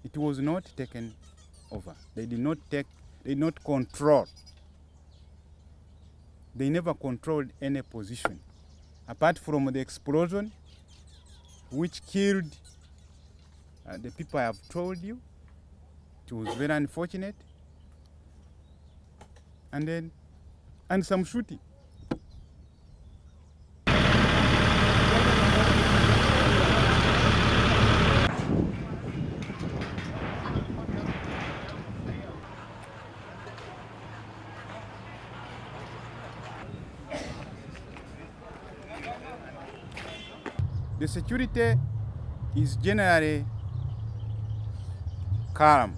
It was not taken over. They did not control. They never controlled any position. Apart from the explosion, which killed the people I have told you, it was very unfortunate. And some shooting. The security is generally calm.